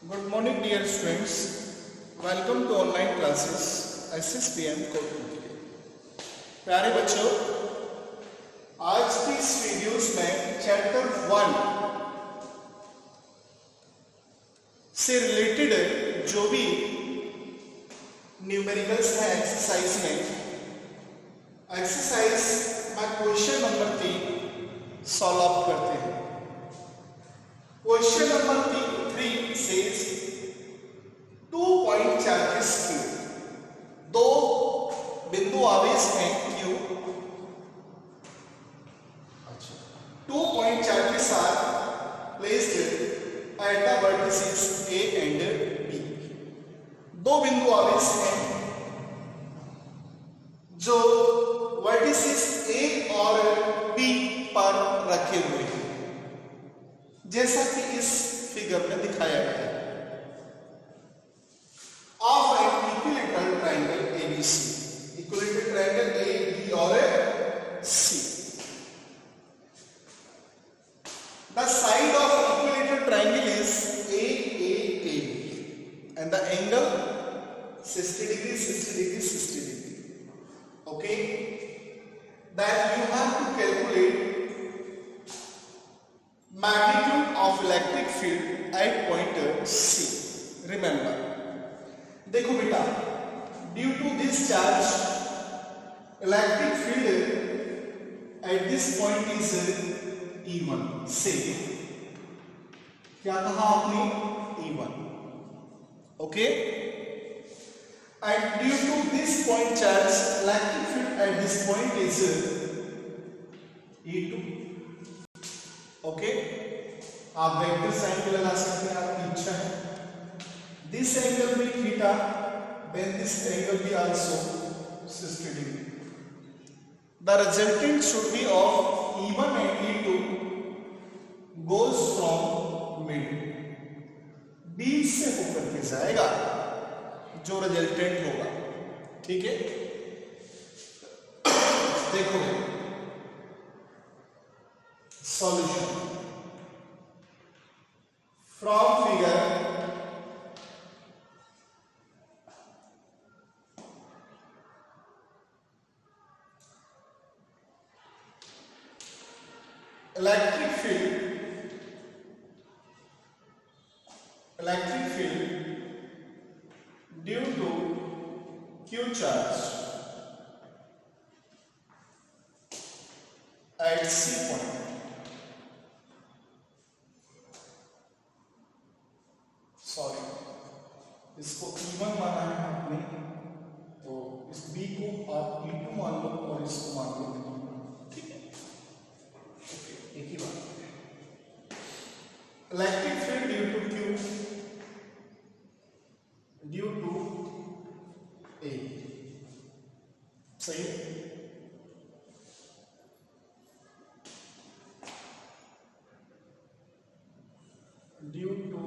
Good morning dear students. Welcome to online classes SSPM Kotputli. प्यारे बच्चों, आज की इस वीडियोस में चैप्टर 1 से रिलेटेड जो भी न्यूमेरिकल्स हैं एक्सरसाइज में, एक्सरसाइज में क्वेश्चन नंबर 3 सॉल्व अप करते हैं। Question number 3 says 2 point charges Q, दो बिंदु आवेश हैं Q। 2 point charges are placed at the vertices A and B। दो बिंदु आवेश हैं जो वर्टिसेस A और B पर रखे हुए हैं, जैसा कि इस फिगर में दिखाया गया है। Of an equilateral triangle ABC, equilateral triangle A, B और C। The side of equilateral triangle is AAAB and the angle 60 degree, 60 degree, 60 degree. Okay, then you have to calculate magnitude of electric field at point C. Remember, देखो बेटा, due to this charge electric field at this point is E1 से, क्या कहा आपने? E1. Okay, and due to this point charge electric field at this point is E2. Okay, आप vector sign भी लगा सकते हैं, आपकी इच्छा है। दिस एंगल भी थीटा, देन दिस एंगल भी also 60 degree. The resultant should be of E1 and E2 goes from mid, बीच से होकर के जाएगा जो रिजल्टेंट होगा। ठीक है, देखो solution from figure electric field due to Q charge at C point, sorry इसको E1 माना है आपने, तो इस B को आप E2 मान लो और इसको मान लो। ठीक है, ओके, एक ही बात। Electric field due to Q due to A, सही है। Due to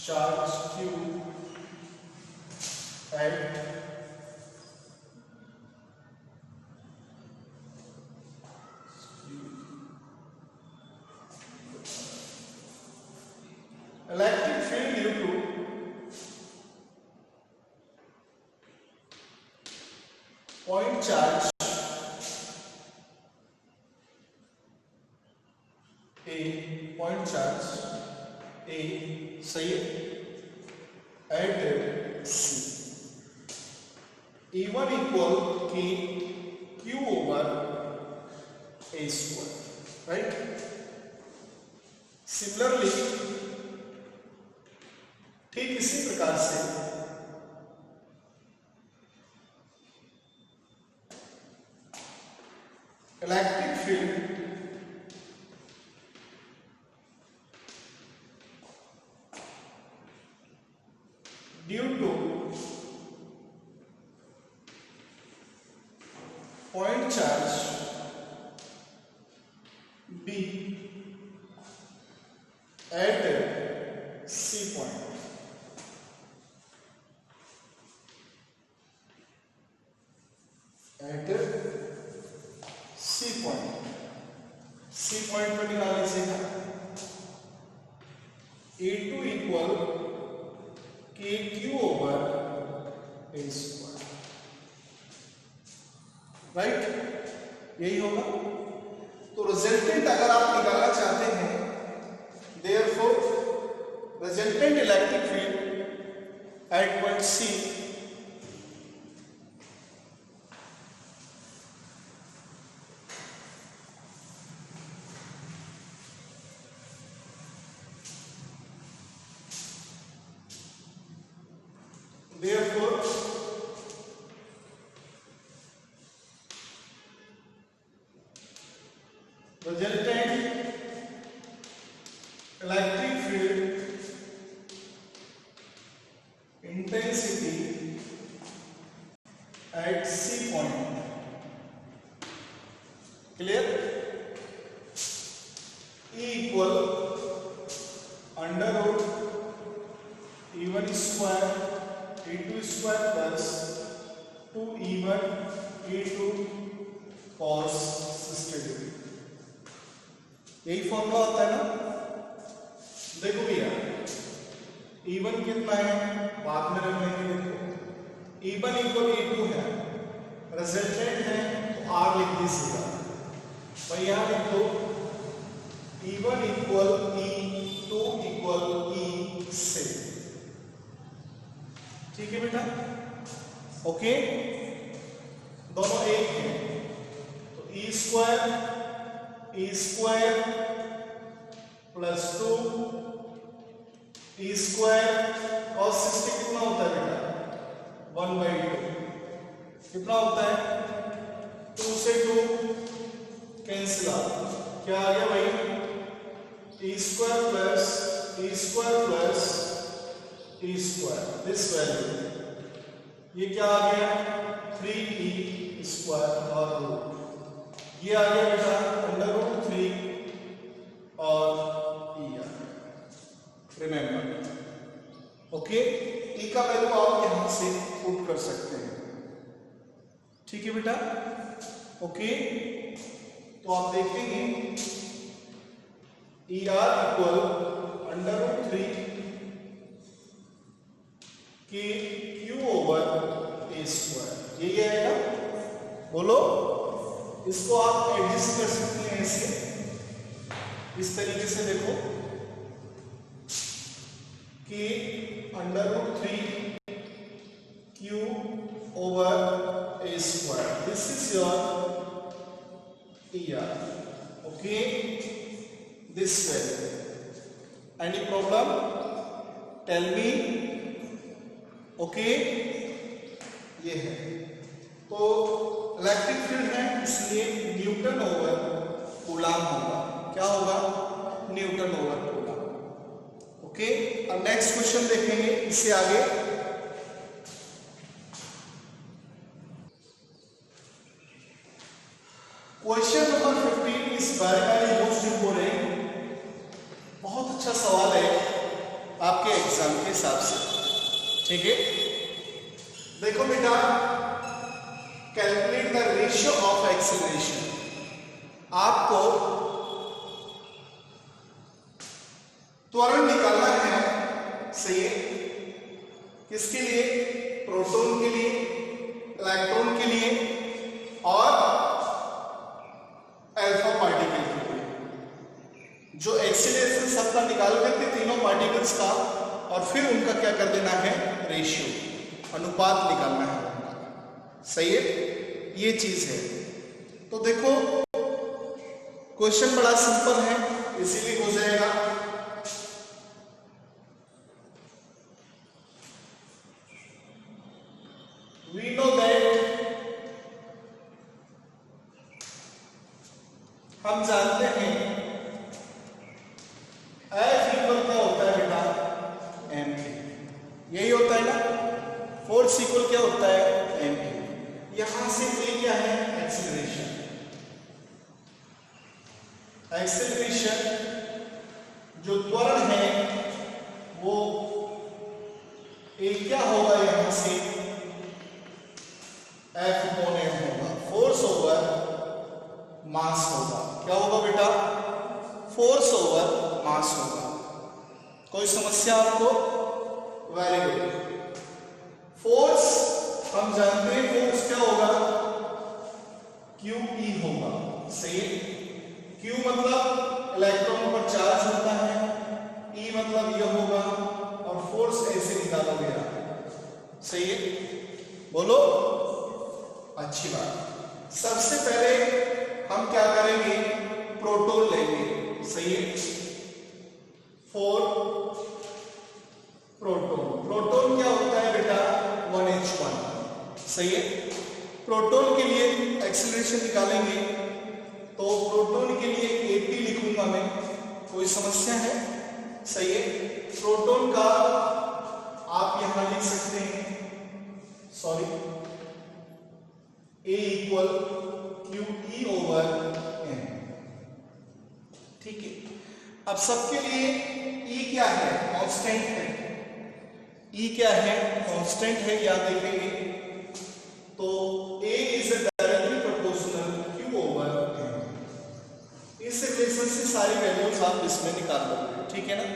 charge Q at electric field due to point charge A, point charge A, सही है, at C। E1 equal K Q over A square, right. Similarly ठीक इसी प्रकार से electric field due to point charge B at C point, at C point, C point पर निकाल लीजिएगा। A2 equal KQ over A square, right, यही होगा। तो रिजल्टेंट अगर आप निकालना चाहते हैं, therefore resultant electric field at point C therefore resultant electric field intensity at C point, clear, E equal under root E1 square E2 square plus 2E1 E2 cos 60 degree, यही formula होता है ना। देखो भैया E1 कितना है बाद में रख लेंगे। देखो E1 इक्वल E2 है, रिजल्टेंट है तो R लिख दीजिएगा भाई, यहां लिख दो E1 equal E2 equal E से, ठीक है बेटा, ओके, दोनों एक हैं तो E square plus 2 E square cos 60 कितना होता है बेटा 1/2, कितना होता है 2 से 2 कैंसिल आउट, क्या आ गया भाई E square plus E square, this value, ये क्या आ गया 3E स्क्वायर और रूट, ये आ गया बेटा अंडर रूट 3 और E आ गया, रिमेंबर, ओके। E का वैल्यू आप यहां से पुट कर सकते हैं, ठीक है बेटा, ओके। तो आप देखेंगे ER इक्वल अंडर रूट 3 कि Q ओवर A स्क्वायर, यही आएगा, बोलो। इसको आप एडजस्ट कर सकते हैं ऐसे, इस तरीके से देखो कि under root 3 Q over A square, this is your ER, okay, this value, any problem tell me, okay, ये है। तो इलेक्ट्रिक फील्ड है इसलिए न्यूटन ओवर कूलम होगा, क्या होगा न्यूटन ओवर कूलम, ओके। अब नेक्स्ट क्वेश्चन देखेंगे इससे आगे। Question number 15 is very most important, बहुत अच्छा सवाल है आपके एग्जाम के हिसाब से, ठीक है। देखो बेटा, calculate the ratio of acceleration, आपको त्वरण निकालना है, सही है, किसके लिए, प्रोटॉन के लिए, इलेक्ट्रॉन के लिए और अल्फा पार्टिकल के लिए। जो एक्सीलरेशन सबका निकाल करके तीनों पार्टिकल्स का और फिर उनका क्या कर देना है, रेशियो, अनुपात निकालना है, सही है, ये चीज है। तो देखो क्वेश्चन बड़ा सिंपल है, इजीली हो जाएगा। वी नो दैट, हम जानते हैं F इक्वल क्या होता है बेटा m, यही होता है ना, फोर्स इक्वल क्या होता है m। यहां से A क्या है, एक्सीलरेशन, जो त्वरण है वो A क्या होगा, यहां से F/m होगा, फोर्स ओवर मास होगा, क्या होगा बेटा, फोर्स ओवर मास होगा, कोई समस्या आपको? Very good. फोर्स हम जानते हैं, फोर्स क्या होगा? QE होगा, सही है। Q मतलब इलेक्ट्रॉन पर चार्ज होता है, E मतलब यह होगा, और फोर्स ऐसे निकाला गया, सही है। बोलो, अच्छी बात। सबसे पहले हम क्या करेंगे? प्रोटॉन लेंगे, सही है। Four proton. प्रोटॉन क्या होता है बेटा? 1H1, सही है। प्रोटॉन के लिए एक्सीलरेशन निकालेंगे, तो प्रोटॉन के लिए AT लिखूंगा मैं, कोई समस्या है? सही है। प्रोटॉन का आप यहां लिख सकते हैं, सॉरी, A इक्वल QE/N, ठीक है। अब सबके लिए E क्या है? कांस्टेंट है। E क्या है? कांस्टेंट है, याद देखेंगे। तो A is directly proportional Q/N। इस रिलेशन से सारी वैल्यूज आप इसमें निकाल लोगे, ठीक है ना।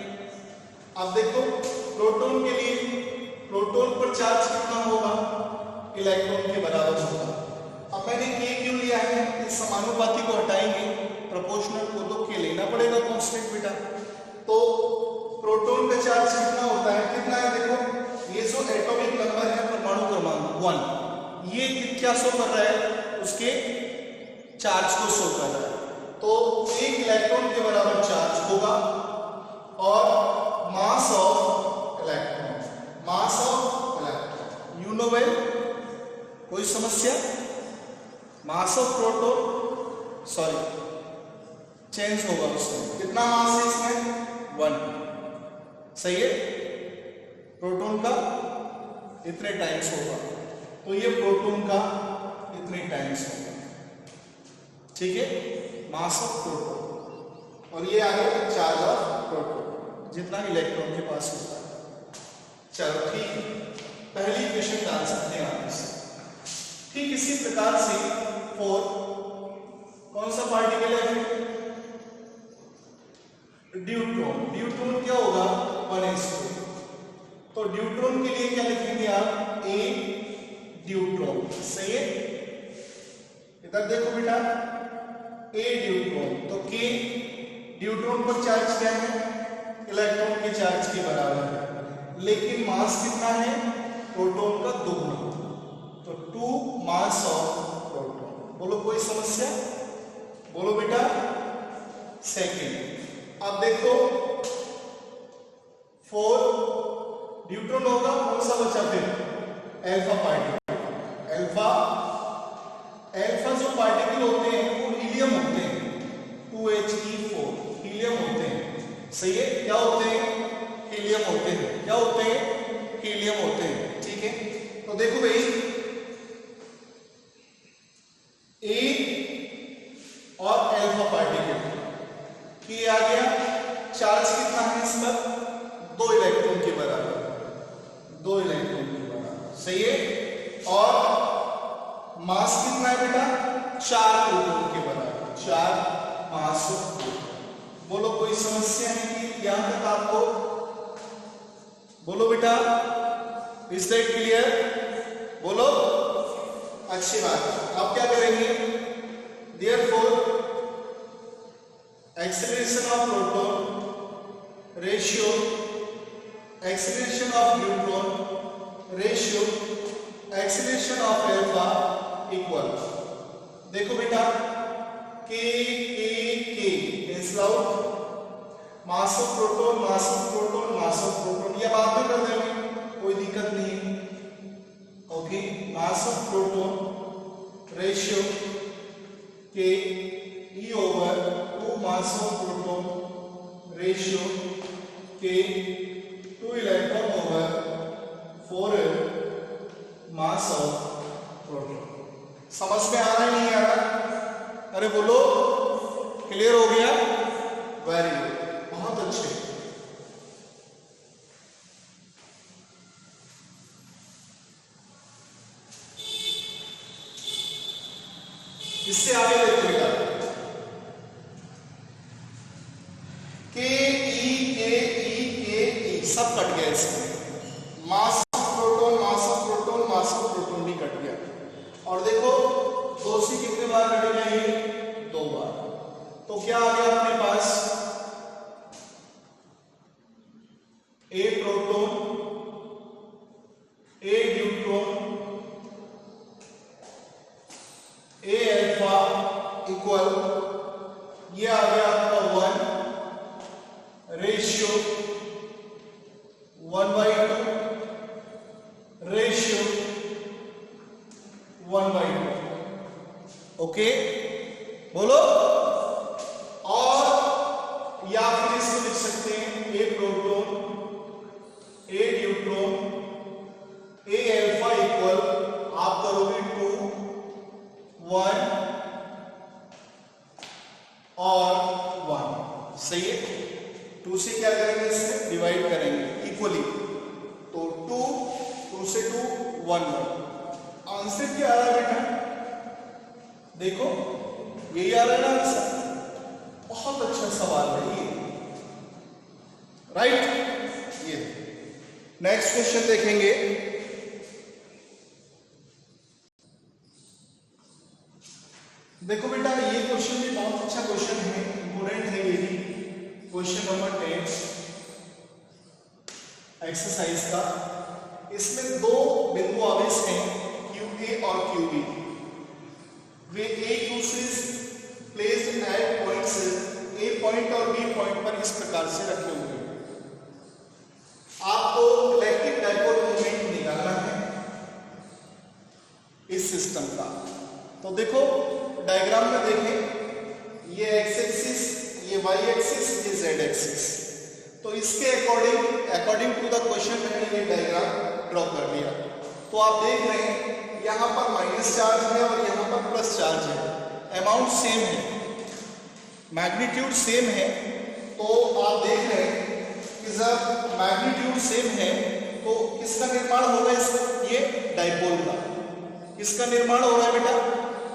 अब देखो, प्रोटॉन के लिए प्रोटॉन पर चार्ज कितना होगा? इलेक्ट्रॉन के बराबर होगा। अब मैंने K क्यों लिया है? इस समानुपाती को हटाएंगे, प्रोपोर्शनल को तो K लेना पड़ेगा कांस्टेंट बेटा। तो प्रोटॉन का चार्ज कितना होता है? कितना है? देखो, ये जो एटॉमिक नंबर है, परमाणु क्रमांक 1, ये क्या शो कर रहा है? उसके चार्ज को शो कर रहा है। तो एक इलेक्ट्रॉन के बराबर चार्ज होगा, और mass of electron, mass of electron, you know well. कोई समस्या? Mass of proton, sorry, change होगा उसमें। कितना मास है इसमें? 1, सही है। प्रोटॉन का इतने टाइम्स होगा, तो ये प्रोटॉन का इतने टाइम्स होगा, ठीक है। मास ऑफ प्रोटॉन, और ये आ गया चार्ज ऑफ प्रोटॉन, जितना इलेक्ट्रॉन के पास होता है। चलो ठीक है, पहली इक्वेशन डाल सकते हैं आप इसे। ठीक इसी प्रकार से 4, कौन सा पार्टिकल है? ड्यूट्रॉन। ड्यूट्रॉन क्या होगा? 1s2। तो ड्यूट्रॉन के लिए क्या लिखेंगे आप? A ड्यूट्रॉन, सही है। इधर देखो बेटा, A ड्यूट्रॉन, तो K ड्यूट्रॉन पर चार्ज क्या है? इलेक्ट्रॉन के चार्ज के बराबर है, लेकिन मास कितना है? प्रोटॉन का दोगुना, तो 2 मास ऑफ प्रोटॉन। बोलो, कोई समस्या? बोलो बेटा। सेकेंड, अब देखो, 4 ड्यूट्रॉन होगा, कौन सा बचा फिर? Alpha particle. अल्फा जो पार्टिकल होते हैं वो हीलियम होते हैं, 2He4 हीलियम होते हैं, सही है। क्या होते हैं? हीलियम होते हैं। क्या होते हैं? हीलियम होते हैं, ठीक है। तो देखो भाई, A और अल्फा पार्टिकल की आ गया, चार्ज कितना है इस पर? 2 इलेक्ट्रॉन के बराबर, 2 इलेक्ट्रॉन के बराबर, सही है। और मास कितना है बेटा? 4 प्रोटॉन के बराबर, 4 मास ऑफ प्रोटॉन। बोलो, कोई समस्या है कि यहां तक आपको? बोलो बेटा, इज दैट क्लियर? बोलो, अच्छी बात। अब क्या करेंगे? Therefore acceleration of proton ratio, acceleration of neutron ratio, acceleration of alpha equal, देखो बेटा, K cancel out, mass of proton, mass of proton, mass of proton, ये बाद में कर देंगे, कोई दिक्कत नहीं। Okay, mass of proton ratio K E/2 mass of proton ratio K 2 electron over 4 mass of proton. समझ में आ रहा है नहीं आ रहा? अरे बोलो, क्लियर हो गया? वेरी गुड, बहुत अच्छे। इससे आगे देखो बेटा, के ई के सब कट गया इसमें, mass of proton, mass of proton, mass of proton भी कट गया। और देखो 2 से कितने बार कटेगा ये, 2 बार। तो क्या आ गया अपने पास, ए प्रोटॉन, ए न्यूट्रॉन, ए अल्फा इक्वल, ये आ गया आपका 1 रेशियो 1/2 रेशियो 1/2। ओके बोलो। और या फिर इसको लिख सकते हैं ए प्रोटॉन, ए न्यूट्रॉन, ए अल्फा इक्वल, आप करोगे 2 1 और 1, सही है। 2 से क्या करेंगे, इससे डिवाइड करेंगे इक्वली, तो 2 से 2 1 1। आंसर क्या आ रहा है बेटा, देखो यही आ रहा है ना आंसर। बहुत अच्छा सवाल है ये, राइट। ये नेक्स्ट क्वेश्चन देखेंगे। देखो बेटा ये क्वेश्चन भी बहुत अच्छा क्वेश्चन है, इंपोर्टेंट है ये भी। क्वेश्चन नंबर 10 एक्सरसाइज का। इसमें 2 बिंदु आवेश हैं QA और QB, वे एक दूसरे placed at points A point और B पॉइंट पर इस प्रकार से रखे हुए हैं। आपको इलेक्ट्रिक डाइपोल मोमेंट निकालना है इस सिस्टम का। तो देखो डायग्राम में देखें, ये एक्स एक्सिस, ये वाई एक्सिस, ये जेड एक्सिस। तो इसके अकॉर्डिंग टू द क्वेश्चन मैंने ये डायग्राम ड्रॉ कर दिया। तो आप देख रहे हैं यहाँ पर माइनस चार्ज है और यहाँ पर प्लस चार्ज है। अमाउंट सेम है, मैग्नीट्यूड सेम है। तो आप देख रहे हैं कि जब मैग्नीट्यूड सेम है तो किसका निर्माण होगा, ये डाइपोल का। किसका निर्माण हो रहा है बेटा,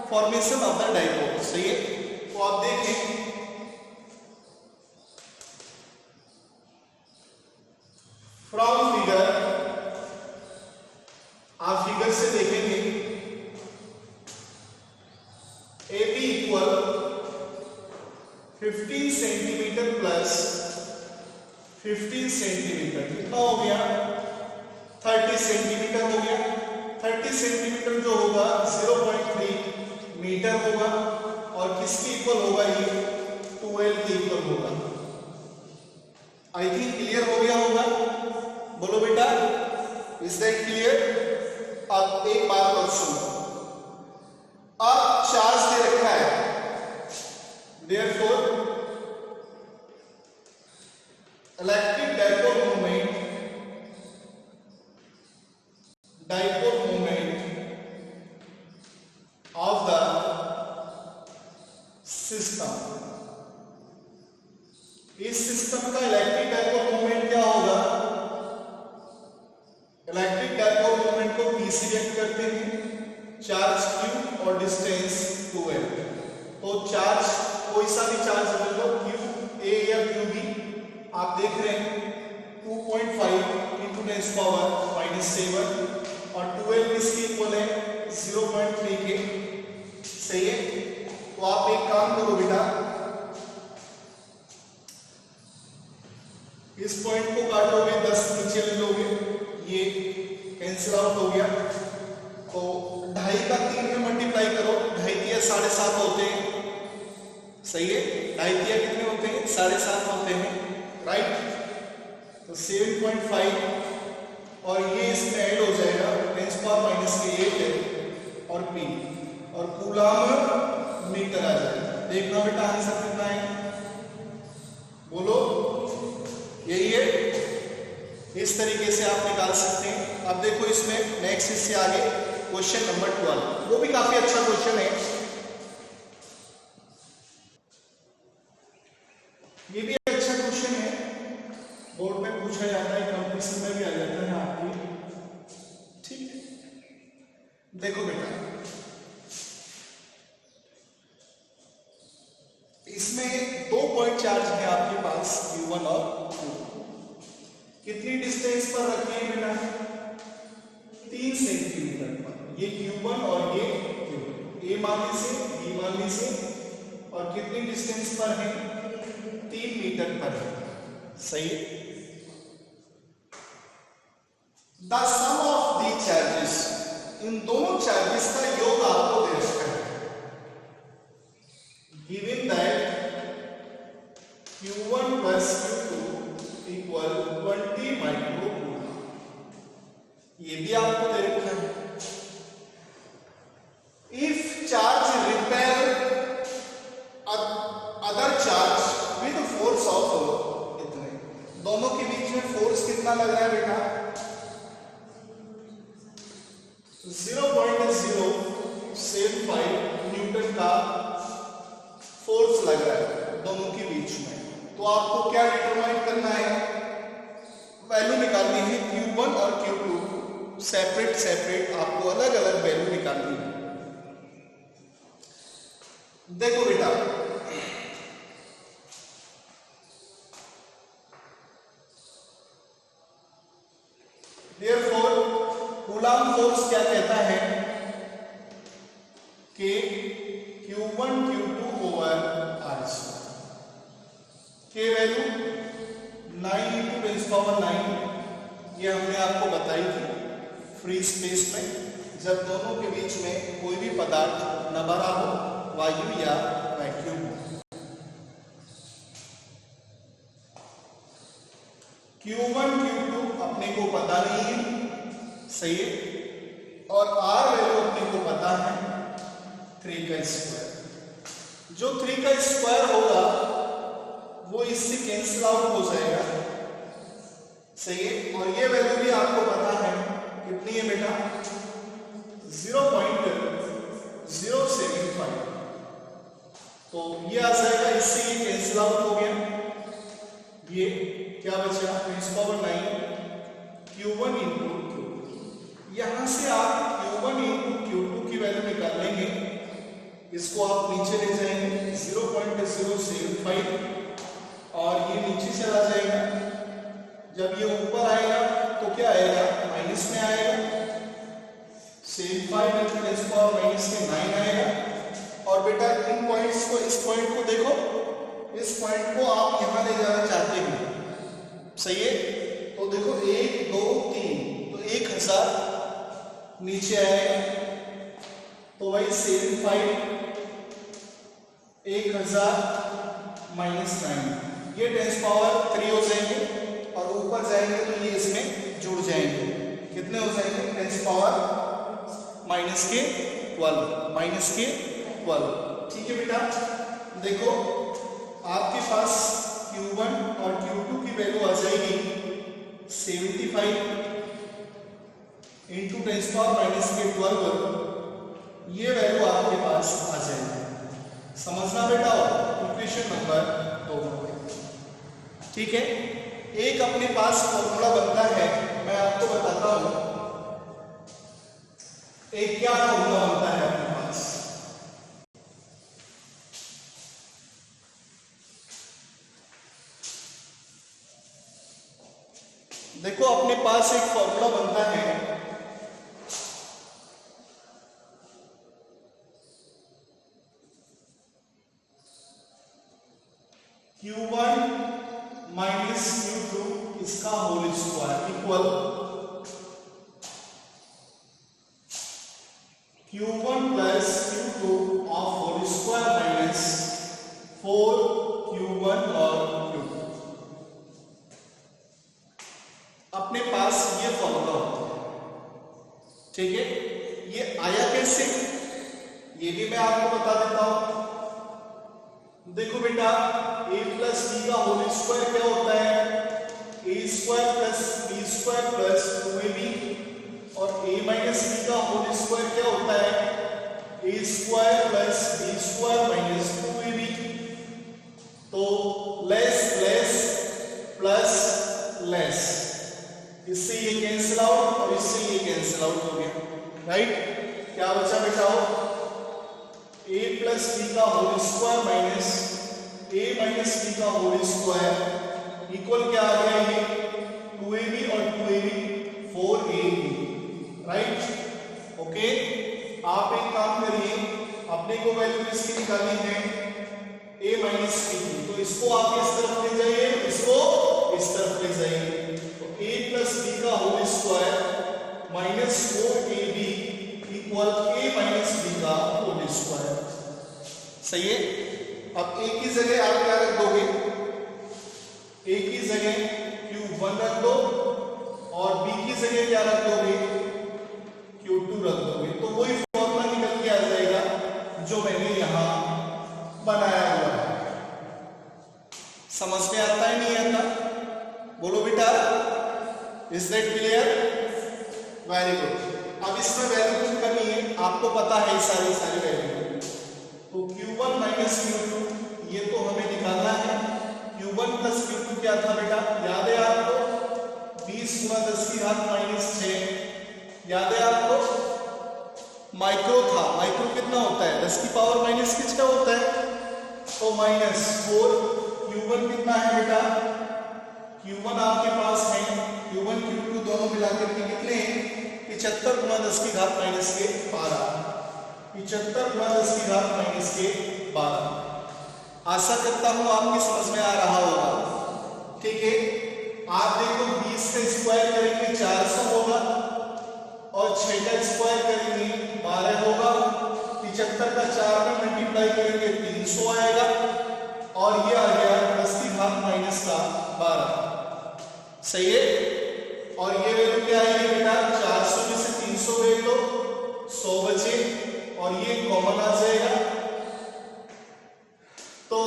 फॉर्मेशन ऑफ द डाइपोल, सही है। तो आप देखें फ्रॉम फिगर, आप फिगर से देखेंगे AB equal 15 centimetre plus 15 centimetre, कितना हो गया 30 सेंटीमीटर हो गया। 30 सेंटीमीटर जो होगा 0.3 मीटर होगा और किसके इक्वल होगा, ये 12 के इक्वल होगा। आई थिंक क्लियर हो गया होगा, बोलो बेटा, इज दैट क्लियर। अब एक बात और सुनो, अब चार्ज दे रखा है, therefore electric dipole moment of the system. इस सिस्टम का इलेक्ट्रिक डाइपोल मोमेंट क्या होगा, इलेक्ट्रिक डाइपोल मोमेंट को P से व्यक्त करते हैं, चार्ज Q और डिस्टेंस 2L। तो चार्ज कोई सा भी चार्ज ले लो, QA या QB, आप देख रहे हैं 2.5 × 10⁻⁻7 और 12 किसके इक्वल है, 0.3 के, सही है। तो आप एक काम करो बेटा, इस पॉइंट को काटोगे, 10 नीचे ले लोगे, ये कैंसिल आउट हो गया। तो 2.5 का 3 में मल्टीप्लाई करो, 2.5 7.5 होते हैं, सही है। 2.5 कितने होते हैं, 7.5 होते हैं, राइट। तो 7.5 और ये इसमें ऐड हो जाएगा 10⁻⁻8 है और P और कूलम मीटर आ जाएगा। देखना बेटा आंसर कितना है, बोलो, यही है। इस तरीके से आप निकाल सकते हैं। अब देखो इसमें नेक्स्ट इससे आगे क्वेश्चन नंबर 12, वो भी काफी अच्छा क्वेश्चन है। ये भी अच्छा क्वेश्चन है, बोर्ड में पूछा जाता है, कंपटीशन में भी आ जाता है आपकी, ठीक है। देखो बेटा इसमें 2 पॉइंट चार्ज है आपके पास Q1 और Q2। कितनी डिस्टेंस पर रखे हैं बेटा? 3 सेंटीमीटर पर। ये Q1 और ये Q2, ए मान लीजिए, बी मान लीजिए, और कितनी डिस्टेंस पर है? 3 मीटर पर है। सही है। The sum of the charges, इन दोनों चार्जेस का योग आपको दे रखा है। Given that Q1 plus Q2 equal 20 microcoulomb, ये भी आपको दे रखा है। If charge repel other charge with force of इतने, दोनों के बीच में फोर्स कितना लग रहा है बेटा? 0.075 न्यूटन का फोर्स लग रहा है दोनों के बीच में। तो आपको क्या डिटरमाइन करना है? वैल्यू निकालनी है Q1 और Q2, सेपरेट सेपरेट आपको अलग अलग वैल्यू निकालनी है। देखो बेटा, देयरफॉर कूलम्ब फोर्स क्या कहता है कि Q1 Q2 ओवर R², के वैल्यू 9 × 10⁹, ये हमने आपको बताई थी फ्री स्पेस में, जब दोनों के बीच में कोई भी पदार्थ न भरा हो, वायु या वैक्यूम हो। Q1 Q2 अपने को पता नहीं है, सही है, और R वैल्यू अपने को पता है 3 का स्क्वायर। जो 3 का स्क्वायर होगा वो इससे कैंसिल आउट हो जाएगा, सही है, और ये वैल्यू भी आपको पता है कितनी है बेटा? 0.075। तो ये आ जाएगा, इससे ये कैंसिल आउट हो गया। ये क्या बचा? 10⁹ Q1 × Q2। यहां से आप Q1 × Q2 की वैल्यू निकाल लेंगे, इसको आप नीचे ले जाएंगे 0.075, और ये नीचे चला जाएगा। जब ये ऊपर आएगा तो क्या आएगा? माइनस में आएगा, 75 × 10⁻⁹ आएगा। और बेटा इन पॉइंट्स को, इस पॉइंट को देखो, इस पॉइंट को आप यहां ले जाना चाहते हो, सही है। तो देखो 1 2 3, तो 1000 नीचे आएगा, तो वही 75 1000 -9, ये 10⁻³ हो जाएंगे, और ऊपर जाएंगे तो ये इसमें जुड़ जाएंगे। कितने हो जाएंगे? 10⁻⁻², ठीक है बेटा। देखो आपके पास Q1 और Q2 की वैल्यू आ जाएगी 75 × 10⁻², ये वैल्यू आपके पास आ जाएगी। समझना बेटा, इक्वेशन नंबर 2, ठीक है। एक अपने पास फॉर्मूला बनता है, मैं आपको बताता हूं एक क्या फॉर्मूला बनता है अपने पास। देखो अपने पास एक फॉर्मूला बनता है, Q1 - Q2 इसका whole square equal Q1 + Q2 of whole square minus 4Q1 और Q2। अपने पास ये फॉर्मूला होता है, ठीक है। ये आया कैसे, ये भी मैं आपको बता देता हूं। देखो बेटा, a + b का होल स्क्वायर क्या होता है? a² + b² + 2ab, और a - b का होल स्क्वायर क्या होता है? a² + b² - 2ab। तो लेस लेस प्लस लेस, इससे ये कैंसिल आउट और इससे ये कैंसिल आउट हो गया, राइट। क्या बचा बेटा? a + b का whole square minus a - b का होल स्क्वायर इक्वल क्या आ गया? ये 2ab और आप एक काम करिए, अपने को वैल्यू किसकी निकालनी है, a माइनस b की, तो इसको आप इस तरफ ले जाइए, इसको इस तरफ ले जाइए, तो a प्लस b का whole square minus 4ab equal a minus b का होल स्क्वायर। सही है। अब a की जगह आप क्या रख दोगे, a की जगह q1 रख दो और b की जगह क्या रख दोगे, q2 रख दोगे, तो वही फॉर्मूला निकल के आ जाएगा जो मैंने यहां बनाया हुआ है। समझ में आता है नहीं आता, बोलो बेटा, is that clear? Very good. अब इसमें वैल्यू पुट करनी है, आपको पता है सारी वैल्यू, तो q1 माइनस q2 ये तो हमें निकालना है। q1 प्लस q2 क्या था बेटा, याद है आपको, 20 गुना 10 की घात माइनस 6, याद है आपको, माइक्रो था, माइक्रो कितना होता है, 10 की पावर माइनस कितना होता है, तो माइनस 4। q1 कितना है बेटा, q1 आपके पास है, q1 q2 दोनों मिलाकर के कितने हैं, 75 गुना 10 की घात माइनस के 12, 75 गुना 10 की घात माइनस के 12। आशा करता हूं आपकी समझ में आ रहा होगा। ठीक है, आप देखो 20 का स्क्वायर करेंगे 400 होगा और 6 का स्क्वायर करेंगे 12 होगा, 75 का 4 में मल्टीप्लाई करेंगे 300 आएगा और ये आ गया 10 की घात माइनस का 12। सही है। और ये वैल्यू क्या आएगी बेटा, 400 में से 300 गए तो 100 बचे और ये कॉमन आ जाएगा, तो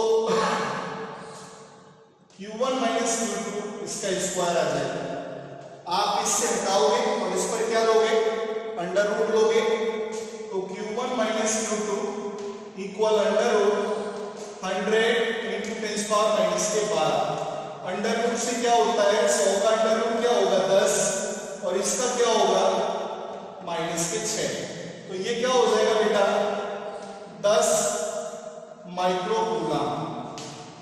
q1 माइनस q2 इसका स्क्वायर आ जाएगा। आप इससे हटाओगे और इस पर क्या लोगे, अंडर रूट लोगे, तो q1 minus q2 equal under root 100 into 10 power minus के 12। अंडर रूट से क्या होता है, 100 का अंडर रूट क्या होगा 10 और इसका क्या होगा माइनस के 6, तो ये क्या हो जाएगा बेटा 10 माइक्रोकूलम,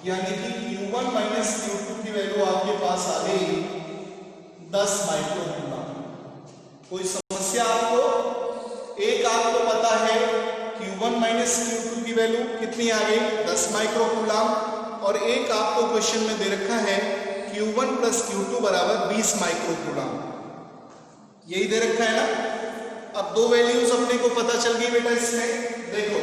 यानी कि q1 माइनस q2 की वैल्यू आपके पास आ गई 10 माइक्रोकूलम। कोई समस्या आपको? एक आपको पता है q1 माइनस q2 की वैल्यू कितनी आ गई 10 माइक्रोकूलम, और एक आपको क्वेश्चन में दे रखा है q1 प्लस q2 बराबर 20 माइक्रोकूलम, यही दे रखा है ना। अब दो वैल्यूज अपने को पता चल गई बेटा इसमें, देखो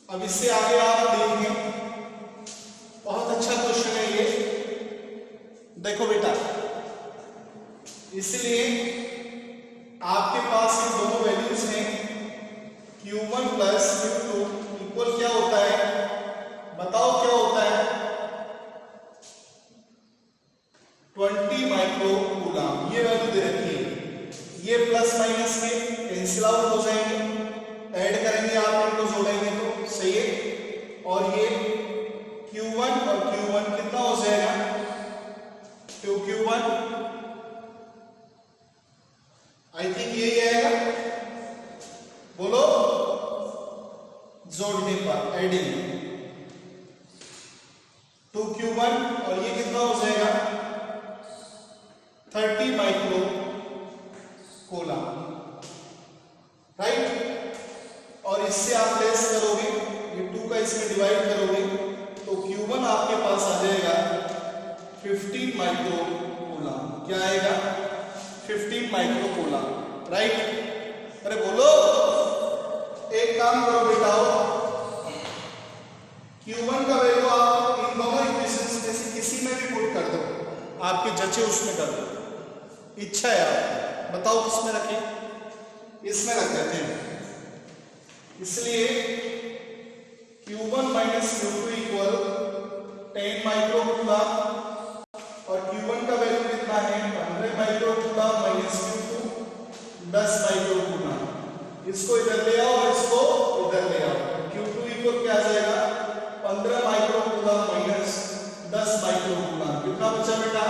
अब इससे आगे आप देखेंगे, बहुत अच्छा क्वेश्चन है ये, देखो बेटा, इसलिए आपके पास ये दोनों वैल्यूज हैं, q1 प्लस q2 इक्वल क्या होता है, बताओ क्या होता है 20 माइक्रोकूलम, ये वैल्यू दे रखी है। ये प्लस माइनस के कैंसिल आउट हो जाएंगे, ऐड करेंगे आप इनको जोड़ेंगे तो सही है, और ये q1 और q1 कितना हो जाएगा 2q1, आई थिंक यही आएगा, बोलो, जोड़ने पर एडिंग 2q1 और ये कितना हो जाएगा 30 माइक्रोकूलम, राइट। और इससे आप लेस करोगे, ये 2 का इसमें डिवाइड करोगे तो q1 आपके पास आ जाएगा 15 माइक्रोकूलम, क्या आएगा 15 माइक्रोकूलम, राइट। अरे बोलो, एक काम करो बेटाओ, q1 का वैल्यू आप इन दोनों इक्वेशंस में से किसी में भी पुट कर दो, आपके जचे उसमें कर दो, इच्छा है आपकी, बताओ किसमें रखें, इसमें रख देते हैं। इसलिए q1 minus q2 equal 10 microcoulomb और q1 का वैल्यू कितना है 15 माइक्रोकूलम माइनस q2 10 माइक्रोकूलम, इसको इधर ले आओ और इसको इधर ले आओ, q2 इक्वल क्या आ जाएगा 15 माइक्रोकूलम माइनस 10 माइक्रोकूलम, कितना बचा बेटा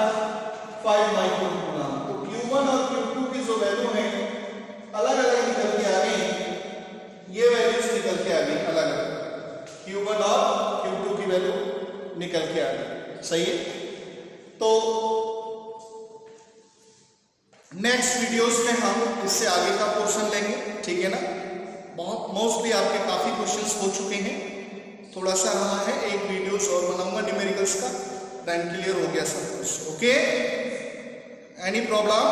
5 माइक्रोकूलम। तो q1 और q2 की जो वैल्यू है अलग अलग निकल के आ गई, ये वैल्यूज निकल के आ गई अलग अलग, q1 और q2 की वैल्यू निकल के आ गई, सही है। तो नेक्स्ट वीडियोस में हम इससे आगे का पोर्शन लेंगे, ठीक है ना। बहुत मोस्टली आपके काफी क्वेश्चंस हो चुके हैं, थोड़ा सा रहा है, एक वीडियोस और बनाऊंगा न्यूमेरिकल्स का, देन क्लियर हो गया सब कुछ। Okay, any problem?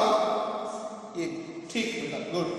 ये ठीक बेटा, गुड।